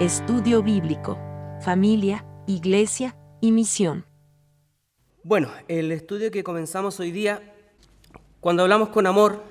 Estudio bíblico, familia, iglesia y misión. Bueno, el estudio que comenzamos hoy día, cuando hablamos con amor,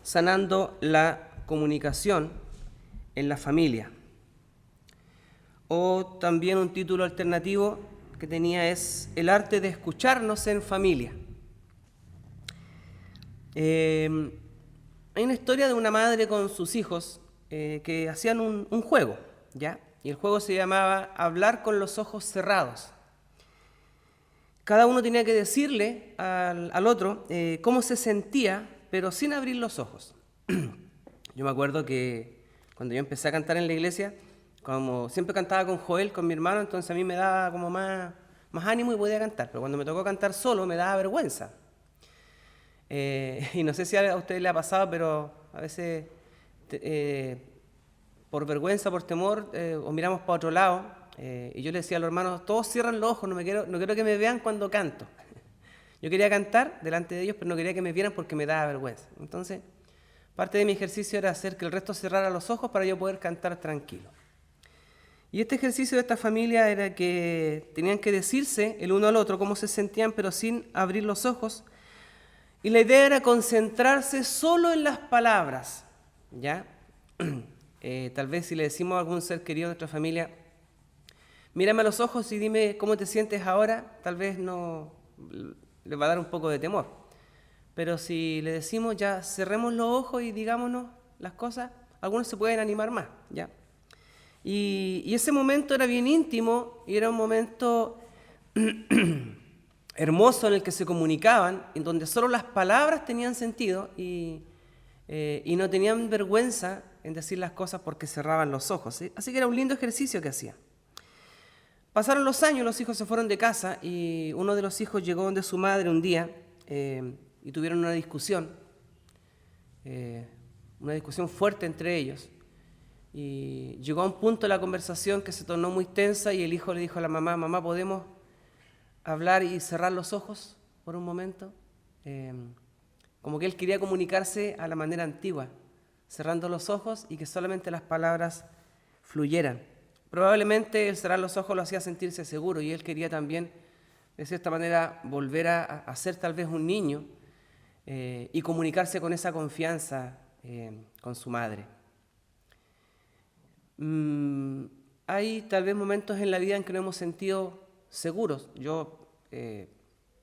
sanando la comunicación en la familia. O también un título alternativo que tenía es El arte de escucharnos en familia. Hay una historia de una madre con sus hijos que hacían un juego, ¿ya? Y el juego se llamaba Hablar con los ojos cerrados. Cada uno tenía que decirle al otro cómo se sentía, pero sin abrir los ojos. Yo me acuerdo que cuando yo empecé a cantar en la iglesia, como siempre cantaba con Joel, con mi hermano, entonces a mí me daba como más ánimo y podía cantar, pero cuando me tocó cantar solo me daba vergüenza. Y no sé si a ustedes les ha pasado, pero a veces por vergüenza, por temor, o miramos para otro lado, y yo le decía a los hermanos, todos cierran los ojos, no quiero que me vean cuando canto. Yo quería cantar delante de ellos, pero no quería que me vieran porque me daba vergüenza. Entonces, parte de mi ejercicio era hacer que el resto cerrara los ojos para yo poder cantar tranquilo. Y este ejercicio de esta familia era que tenían que decirse el uno al otro cómo se sentían, pero sin abrir los ojos. Y la idea era concentrarse solo en las palabras, ¿ya? Tal vez si le decimos a algún ser querido de nuestra familia, mírame a los ojos y dime cómo te sientes ahora, tal vez no le va a dar un poco de temor. Pero si le decimos ya cerremos los ojos y digámonos las cosas, algunos se pueden animar más, ¿ya? Y ese momento era bien íntimo y era un momento hermoso en el que se comunicaban, en donde solo las palabras tenían sentido y no tenían vergüenza en decir las cosas porque cerraban los ojos, ¿sí? Así que era un lindo ejercicio que hacían. Pasaron los años, los hijos se fueron de casa y uno de los hijos llegó donde su madre un día y tuvieron una discusión fuerte entre ellos. Y llegó a un punto de la conversación que se tornó muy tensa y el hijo le dijo a la mamá, mamá, ¿podemos hablar y cerrar los ojos por un momento? Como que él quería comunicarse a la manera antigua, cerrando los ojos y que solamente las palabras fluyeran. Probablemente el cerrar los ojos lo hacía sentirse seguro y él quería también, de cierta manera, volver a ser tal vez un niño y comunicarse con esa confianza con su madre. Hay tal vez momentos en la vida en que nos hemos sentido seguros. Yo,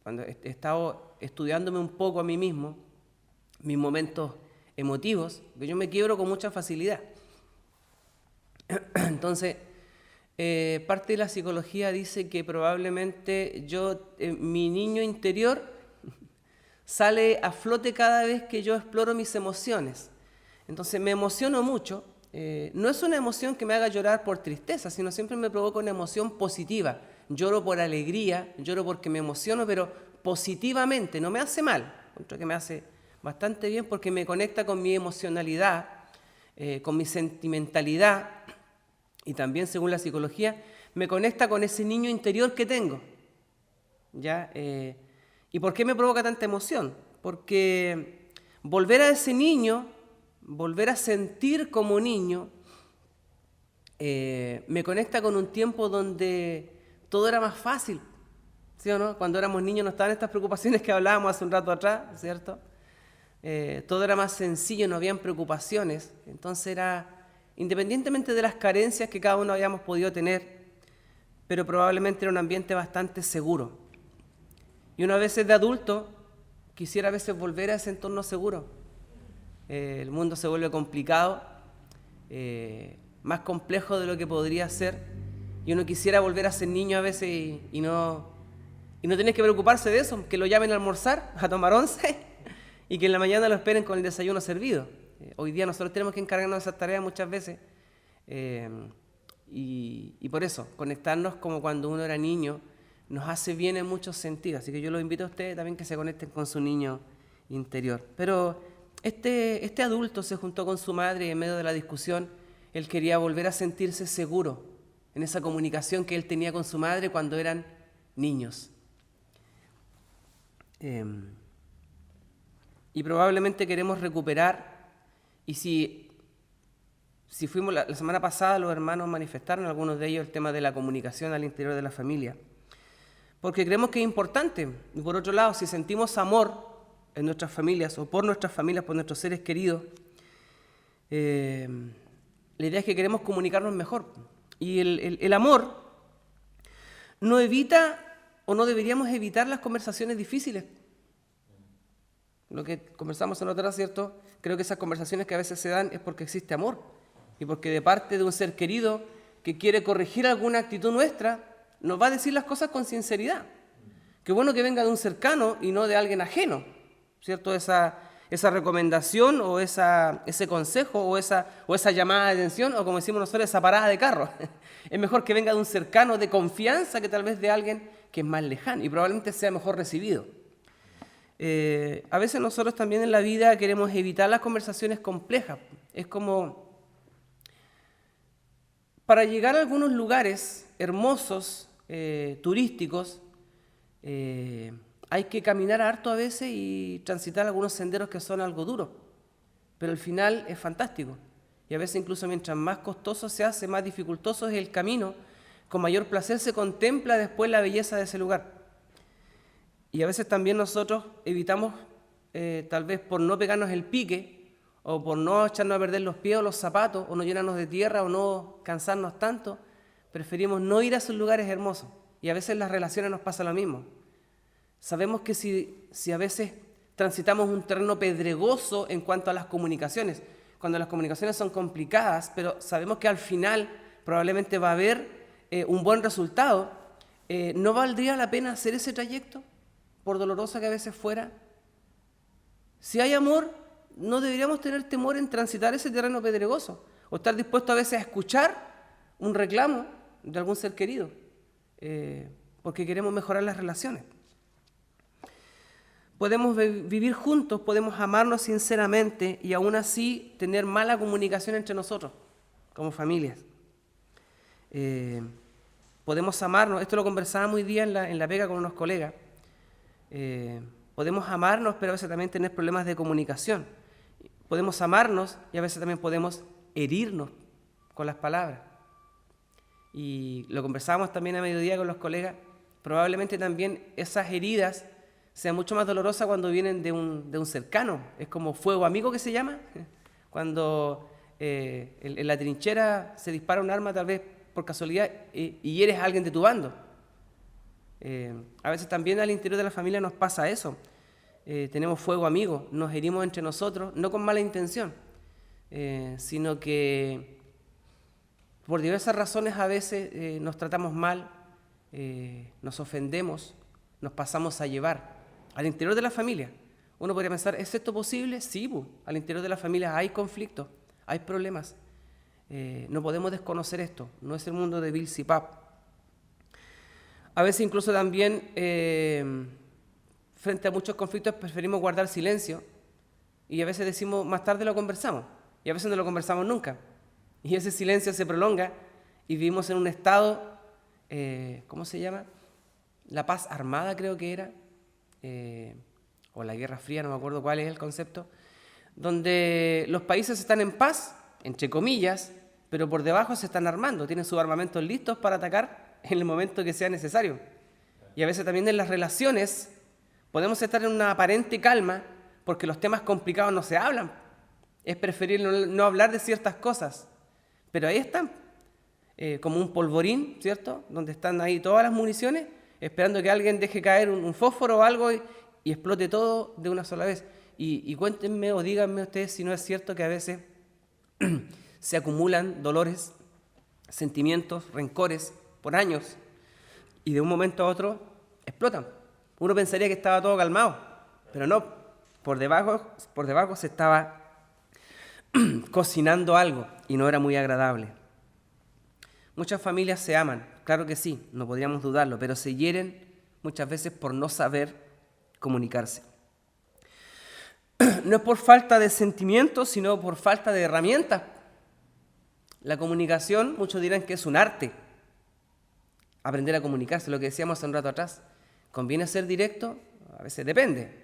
cuando he estado estudiándome un poco a mí mismo, mis momentos emotivos, que yo me quiebro con mucha facilidad. Entonces, parte de la psicología dice que probablemente mi niño interior sale a flote cada vez que yo exploro mis emociones. Entonces me emociono mucho. No es una emoción que me haga llorar por tristeza, sino siempre me provoca una emoción positiva. Lloro por alegría, lloro porque me emociono, pero positivamente, no me hace mal. Encuentro que me hace bastante bien porque me conecta con mi emocionalidad, con mi sentimentalidad y también, según la psicología, me conecta con ese niño interior que tengo. ¿Ya? ¿Y por qué me provoca tanta emoción? Porque volver a ese niño, volver a sentir como niño, me conecta con un tiempo donde todo era más fácil, ¿sí o no? Cuando éramos niños no estaban estas preocupaciones que hablábamos hace un rato atrás, ¿cierto? Todo era más sencillo, no habían preocupaciones, entonces era, independientemente de las carencias que cada uno habíamos podido tener, pero probablemente era un ambiente bastante seguro. Y uno a veces de adulto quisiera a veces volver a ese entorno seguro. El mundo se vuelve complicado, más complejo de lo que podría ser, y uno quisiera volver a ser niño a veces y no tener que preocuparse de eso, que lo llamen a almorzar, a tomar once, y que en la mañana lo esperen con el desayuno servido. Hoy día nosotros tenemos que encargarnos de esas tareas muchas veces, y por eso, conectarnos como cuando uno era niño, nos hace bien en muchos sentidos. Así que yo los invito a ustedes también que se conecten con su niño interior. Pero este adulto se juntó con su madre y en medio de la discusión él quería volver a sentirse seguro en esa comunicación que él tenía con su madre cuando eran niños. Y probablemente queremos recuperar, y si si fuimos la semana pasada, los hermanos manifestaron, algunos de ellos, el tema de la comunicación al interior de la familia. Porque creemos que es importante. Y por otro lado, si sentimos amor en nuestras familias o por nuestras familias, por nuestros seres queridos, la idea es que queremos comunicarnos mejor. Y el amor no evita o no deberíamos evitar las conversaciones difíciles. Lo que conversamos en otra, ¿cierto? Creo que esas conversaciones que a veces se dan es porque existe amor y porque de parte de un ser querido que quiere corregir alguna actitud nuestra, nos va a decir las cosas con sinceridad. Qué bueno que venga de un cercano y no de alguien ajeno, ¿cierto? Esa recomendación o ese consejo o esa llamada de atención, o como decimos nosotros, esa parada de carro. Es mejor que venga de un cercano de confianza que tal vez de alguien que es más lejano y probablemente sea mejor recibido. A veces nosotros también en la vida queremos evitar las conversaciones complejas. Es como, para llegar a algunos lugares hermosos, turísticos, hay que caminar harto a veces y transitar algunos senderos que son algo duros, pero al final es fantástico. Y a veces incluso mientras más costoso se hace, más dificultoso es el camino, con mayor placer se contempla después la belleza de ese lugar. Y a veces también nosotros evitamos, tal vez por no pegarnos el pique, o por no echarnos a perder los pies o los zapatos, o no llenarnos de tierra, o no cansarnos tanto, preferimos no ir a esos lugares hermosos. Y a veces en las relaciones nos pasa lo mismo. Sabemos que si a veces transitamos un terreno pedregoso en cuanto a las comunicaciones, cuando las comunicaciones son complicadas, pero sabemos que al final probablemente va a haber un buen resultado, ¿no valdría la pena hacer ese trayecto, por dolorosa que a veces fuera? Si hay amor, no deberíamos tener temor en transitar ese terreno pedregoso, o estar dispuesto a veces a escuchar un reclamo de algún ser querido, porque queremos mejorar las relaciones. Podemos vivir juntos, podemos amarnos sinceramente y aún así tener mala comunicación entre nosotros, como familias. Podemos amarnos, esto lo conversábamos hoy día en la pega con unos colegas. Podemos amarnos, pero a veces también tener problemas de comunicación. Podemos amarnos y a veces también podemos herirnos con las palabras. Y lo conversábamos también a mediodía con los colegas. Probablemente también esas heridas sean mucho más dolorosas cuando vienen de un cercano. Es como fuego amigo que se llama. Cuando en la trinchera se dispara un arma tal vez por casualidad y eres alguien de tu bando. A veces también al interior de la familia nos pasa eso. Tenemos fuego amigo, nos herimos entre nosotros, no con mala intención, sino que por diversas razones a veces nos tratamos mal, nos ofendemos, nos pasamos a llevar. Al interior de la familia, uno podría pensar, ¿es esto posible? Sí, al interior de la familia hay conflictos, hay problemas. No podemos desconocer esto, no es el mundo de Bill Zipap. A veces incluso también, frente a muchos conflictos, preferimos guardar silencio y a veces decimos, más tarde lo conversamos, y a veces no lo conversamos nunca. Y ese silencio se prolonga y vivimos en un estado, ¿cómo se llama? La paz armada creo que era, o la Guerra Fría, no me acuerdo cuál es el concepto, donde los países están en paz, entre comillas, pero por debajo se están armando, tienen sus armamentos listos para atacar en el momento que sea necesario. Y a veces también en las relaciones podemos estar en una aparente calma porque los temas complicados no se hablan. Es preferible no hablar de ciertas cosas, pero ahí están, como un polvorín, ¿cierto? Donde están ahí todas las municiones, esperando que alguien deje caer un fósforo o algo y explote todo de una sola vez. Y cuéntenme o díganme ustedes si no es cierto que a veces se acumulan dolores, sentimientos, rencores por años y de un momento a otro explotan. Uno pensaría que estaba todo calmado, pero no, por debajo se estaba cocinando algo y no era muy agradable. Muchas familias se aman, claro que sí, no podríamos dudarlo, pero se hieren muchas veces por no saber comunicarse. No es por falta de sentimientos, sino por falta de herramientas. La comunicación, muchos dirán que es un arte. Aprender a comunicarse, lo que decíamos hace un rato atrás. ¿Conviene ser directo? A veces depende.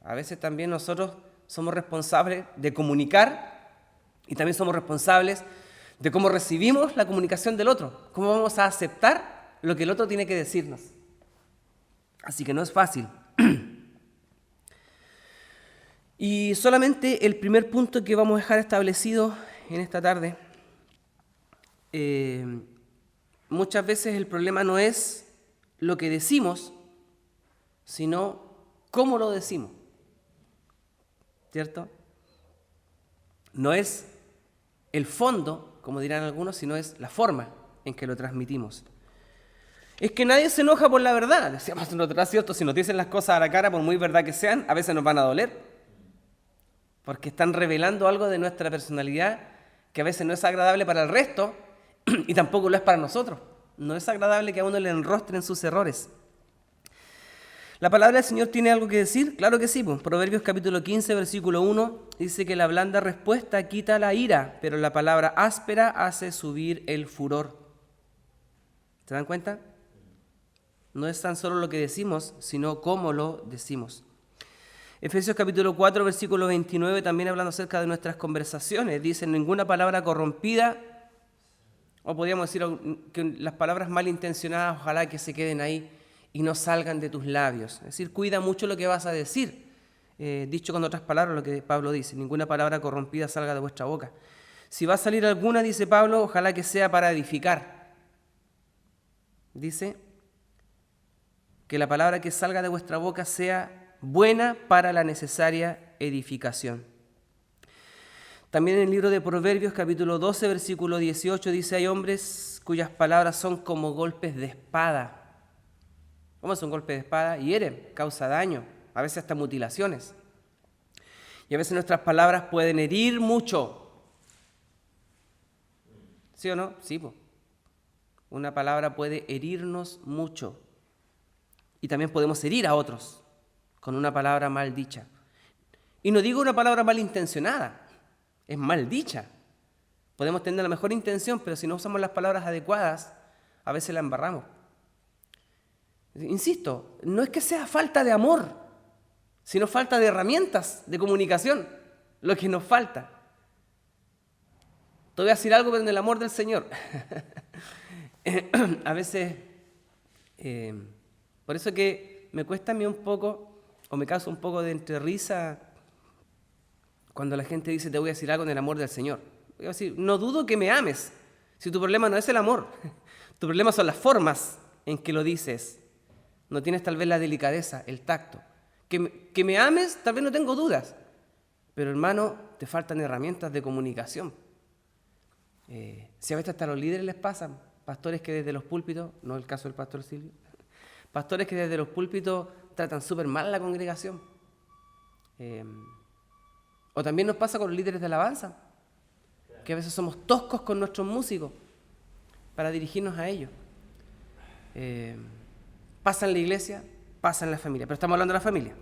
A veces también nosotros somos responsables de comunicar Y también somos responsables de cómo recibimos la comunicación del otro, cómo vamos a aceptar lo que el otro tiene que decirnos. Así que no es fácil. Y solamente el primer punto que vamos a dejar establecido en esta tarde. Muchas veces el problema no es lo que decimos, sino cómo lo decimos. ¿Cierto? No es el fondo, como dirán algunos, sino es la forma en que lo transmitimos. Es que nadie se enoja por la verdad. Decíamos nosotros, ¿cierto? Si nos dicen las cosas a la cara, por muy verdad que sean, a veces nos van a doler. Porque están revelando algo de nuestra personalidad que a veces no es agradable para el resto y tampoco lo es para nosotros. No es agradable que a uno le enrostren sus errores. ¿La palabra del Señor tiene algo que decir? Claro que sí. Proverbios capítulo 15, versículo 1, dice que la blanda respuesta quita la ira, pero la palabra áspera hace subir el furor. ¿Se dan cuenta? No es tan solo lo que decimos, sino cómo lo decimos. Efesios capítulo 4, versículo 29, también hablando acerca de nuestras conversaciones, dice, ninguna palabra corrompida, o podríamos decir que las palabras malintencionadas, ojalá que se queden ahí y no salgan de tus labios. Es decir, cuida mucho lo que vas a decir. Dicho con otras palabras, lo que Pablo dice, ninguna palabra corrompida salga de vuestra boca. Si va a salir alguna, dice Pablo, ojalá que sea para edificar. Dice que la palabra que salga de vuestra boca sea buena para la necesaria edificación. También en el libro de Proverbios, capítulo 12, versículo 18, dice, hay hombres cuyas palabras son como golpes de espada. ¿Cómo son golpes de espada? Hieren, causa daño, a veces hasta mutilaciones. Y a veces nuestras palabras pueden herir mucho. ¿Sí o no? Sí, po. Una palabra puede herirnos mucho. Y también podemos herir a otros con una palabra mal dicha. Y no digo una palabra malintencionada, es mal dicha. Podemos tener la mejor intención, pero si no usamos las palabras adecuadas, a veces la embarramos. Insisto, no es que sea falta de amor, sino falta de herramientas de comunicación, lo que nos falta. Te voy a decir algo, pero en el amor del Señor. A veces, por eso que me cuesta a mí un poco, o me causa un poco de entre risa, cuando la gente dice, te voy a decir algo en el amor del Señor. Voy a decir, no dudo que me ames, si tu problema no es el amor, tu problema son las formas en que lo dices. No tienes tal vez la delicadeza, el tacto. Que me ames, tal vez no tengo dudas. Pero hermano, te faltan herramientas de comunicación. Si a veces hasta a los líderes les pasan, pastores que desde los púlpitos, no el caso del pastor Silvio, pastores que desde los púlpitos tratan súper mal a la congregación. O también nos pasa con los líderes de alabanza, que a veces somos toscos con nuestros músicos para dirigirnos a ellos. Pasa en la iglesia, pasa en la familia, pero estamos hablando de la familia.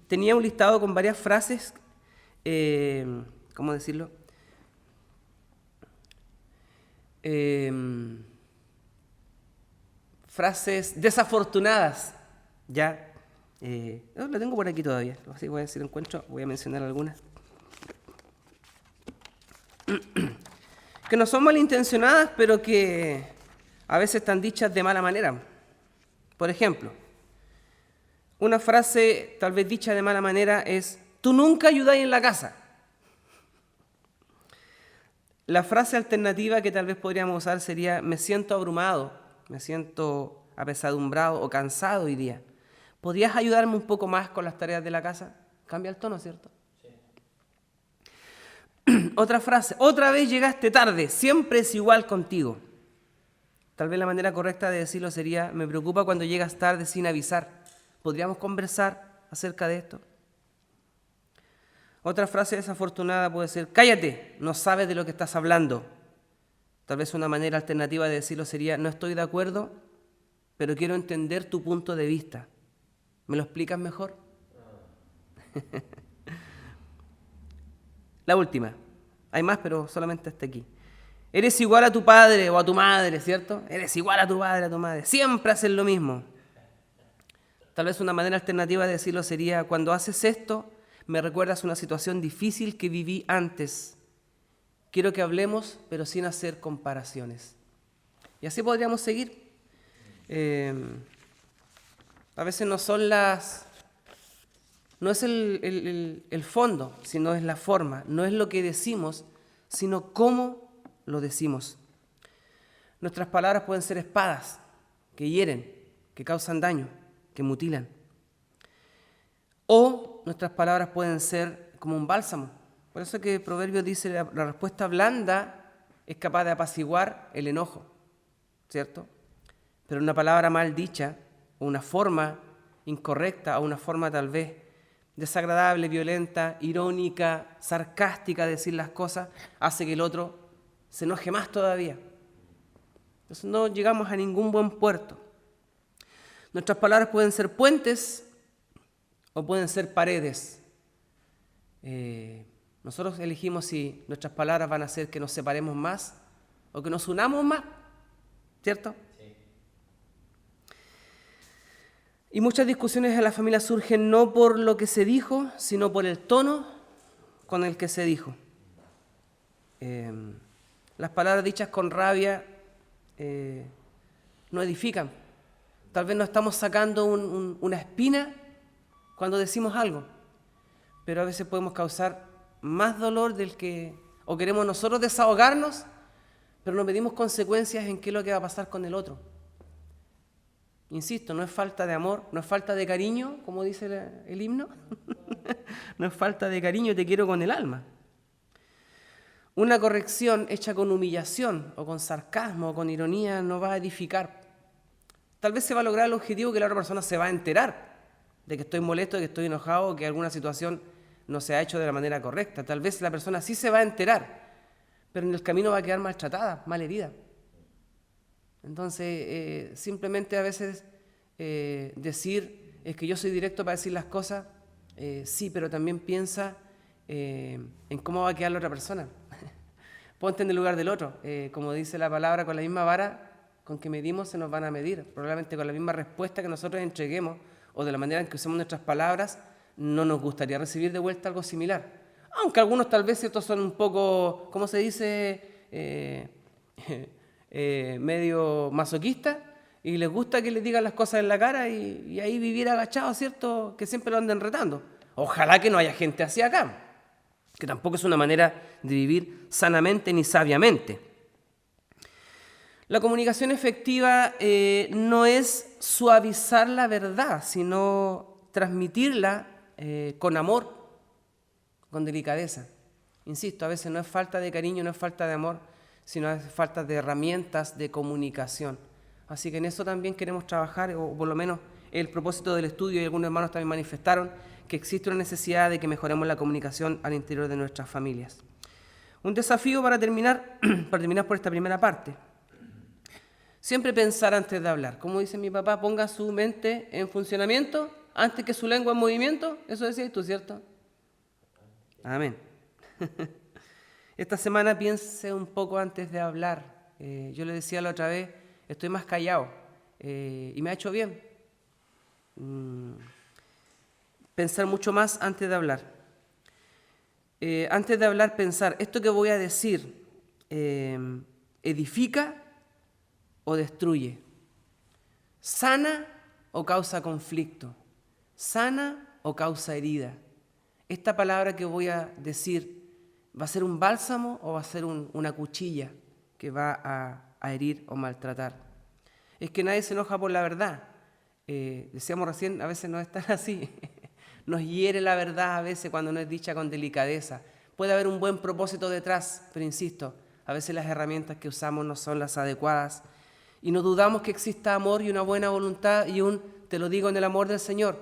Tenía un listado con varias frases, ¿cómo decirlo? Frases desafortunadas, ¿ya? La tengo por aquí todavía, así voy a decir encuentro, voy a mencionar algunas. Que no son malintencionadas, pero que a veces están dichas de mala manera. Por ejemplo, una frase tal vez dicha de mala manera es, tú nunca ayudáis en la casa. La frase alternativa que tal vez podríamos usar sería, me siento abrumado, me siento apesadumbrado o cansado hoy día. ¿Podrías ayudarme un poco más con las tareas de la casa? Cambia el tono, ¿cierto? Sí. Otra frase, otra vez llegaste tarde, siempre es igual contigo. Tal vez la manera correcta de decirlo sería, me preocupa cuando llegas tarde sin avisar. ¿Podríamos conversar acerca de esto? Otra frase desafortunada puede ser, cállate, no sabes de lo que estás hablando. Tal vez una manera alternativa de decirlo sería, no estoy de acuerdo, pero quiero entender tu punto de vista. ¿Me lo explicas mejor? La última. Hay más, pero solamente hasta aquí. Eres igual a tu padre o a tu madre, ¿cierto? Eres igual a tu padre, a tu madre. Siempre hacen lo mismo. Tal vez una manera alternativa de decirlo sería, cuando haces esto, Me recuerdas una situación difícil que viví antes. Quiero que hablemos, pero sin hacer comparaciones. Y así podríamos seguir. A veces no es el fondo, sino es la forma. No es lo que decimos, sino cómo lo decimos. Nuestras palabras pueden ser espadas que hieren, que causan daño, que mutilan. O nuestras palabras pueden ser como un bálsamo. Por eso que el proverbio dice la respuesta blanda es capaz de apaciguar el enojo, ¿cierto? Pero una palabra mal dicha, o una forma incorrecta, o una forma tal vez desagradable, violenta, irónica, sarcástica de decir las cosas, hace que el otro se enoje más todavía. Entonces no llegamos a ningún buen puerto. Nuestras palabras pueden ser puentes o pueden ser paredes. Nosotros elegimos si nuestras palabras van a hacer que nos separemos más o que nos unamos más, ¿cierto? Sí. Y muchas discusiones en la familia surgen no por lo que se dijo, sino por el tono con el que se dijo. Las palabras dichas con rabia no edifican. Tal vez no estamos sacando una espina cuando decimos algo, pero a veces podemos causar más dolor o queremos nosotros desahogarnos, pero no medimos consecuencias en qué es lo que va a pasar con el otro. Insisto, no es falta de amor, no es falta de cariño, como dice el himno. No es falta de cariño, te quiero con el alma. Una corrección hecha con humillación o con sarcasmo o con ironía no va a edificar. Tal vez se va a lograr el objetivo que la otra persona se va a enterar de que estoy molesto, de que estoy enojado o que alguna situación no se ha hecho de la manera correcta. Tal vez la persona sí se va a enterar, pero en el camino va a quedar maltratada, malherida. Entonces, simplemente a veces decir, es que yo soy directo para decir las cosas, sí, pero también piensa en cómo va a quedar la otra persona. Ponte en el lugar del otro. Como dice la palabra, con la misma vara con que medimos se nos van a medir. Probablemente con la misma respuesta que nosotros entreguemos o de la manera en que usemos nuestras palabras, no nos gustaría recibir de vuelta algo similar. Aunque algunos tal vez estos son un poco, ¿cómo se dice? Medio masoquistas y les gusta que les digan las cosas en la cara y ahí vivir agachado, ¿cierto? Que siempre lo anden retando. Ojalá que no haya gente así acá, que tampoco es una manera de vivir sanamente ni sabiamente. La comunicación efectiva no es suavizar la verdad, sino transmitirla con amor, con delicadeza. Insisto, a veces no es falta de cariño, no es falta de amor, sino es falta de herramientas de comunicación. Así que en eso también queremos trabajar, o por lo menos el propósito del estudio, y algunos hermanos también manifestaron que existe una necesidad de que mejoremos la comunicación al interior de nuestras familias. Un desafío para terminar por esta primera parte. Siempre pensar antes de hablar. Como dice mi papá, ponga su mente en funcionamiento antes que su lengua en movimiento. Eso decías tú, ¿cierto? Amén. Esta semana piense un poco antes de hablar. Yo le decía la otra vez, estoy más callado y me ha hecho bien. Pensar mucho más antes de hablar. Antes de hablar, pensar, ¿esto que voy a decir edifica o destruye? ¿Sana o causa conflicto? ¿Sana o causa herida? ¿Esta palabra que voy a decir va a ser un bálsamo o va a ser una cuchilla que va a herir o maltratar? Es que nadie se enoja por la verdad. Decíamos recién, a veces no es tan así. Nos hiere la verdad a veces cuando no es dicha con delicadeza. Puede haber un buen propósito detrás, pero insisto, a veces las herramientas que usamos no son las adecuadas. Y no dudamos que exista amor y una buena voluntad y te lo digo en el amor del Señor,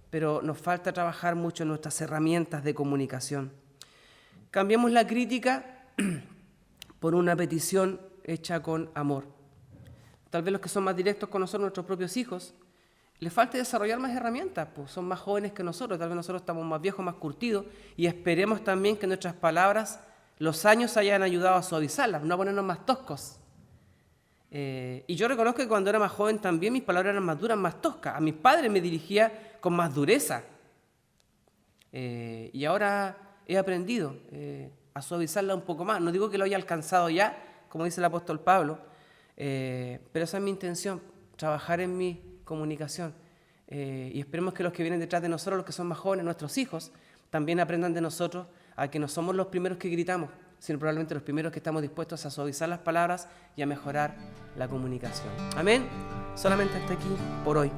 pero nos falta trabajar mucho en nuestras herramientas de comunicación. Cambiemos la crítica por una petición hecha con amor. Tal vez los que son más directos con nosotros, nuestros propios hijos, les falta desarrollar más herramientas, pues son más jóvenes que nosotros, tal vez nosotros estamos más viejos, más curtidos, y esperemos también que nuestras palabras, los años hayan ayudado a suavizarlas, no a ponernos más toscos. Y yo reconozco que cuando era más joven también mis palabras eran más duras, más toscas. A mis padres me dirigía con más dureza. Y ahora he aprendido a suavizarla un poco más. No digo que lo haya alcanzado ya, como dice el apóstol Pablo, pero esa es mi intención, trabajar en mi comunicación. Y esperemos que los que vienen detrás de nosotros, los que son más jóvenes, nuestros hijos, también aprendan de nosotros a que no somos los primeros que gritamos, sino probablemente los primeros que estamos dispuestos a suavizar las palabras y a mejorar la comunicación. Amén. Solamente hasta aquí por hoy.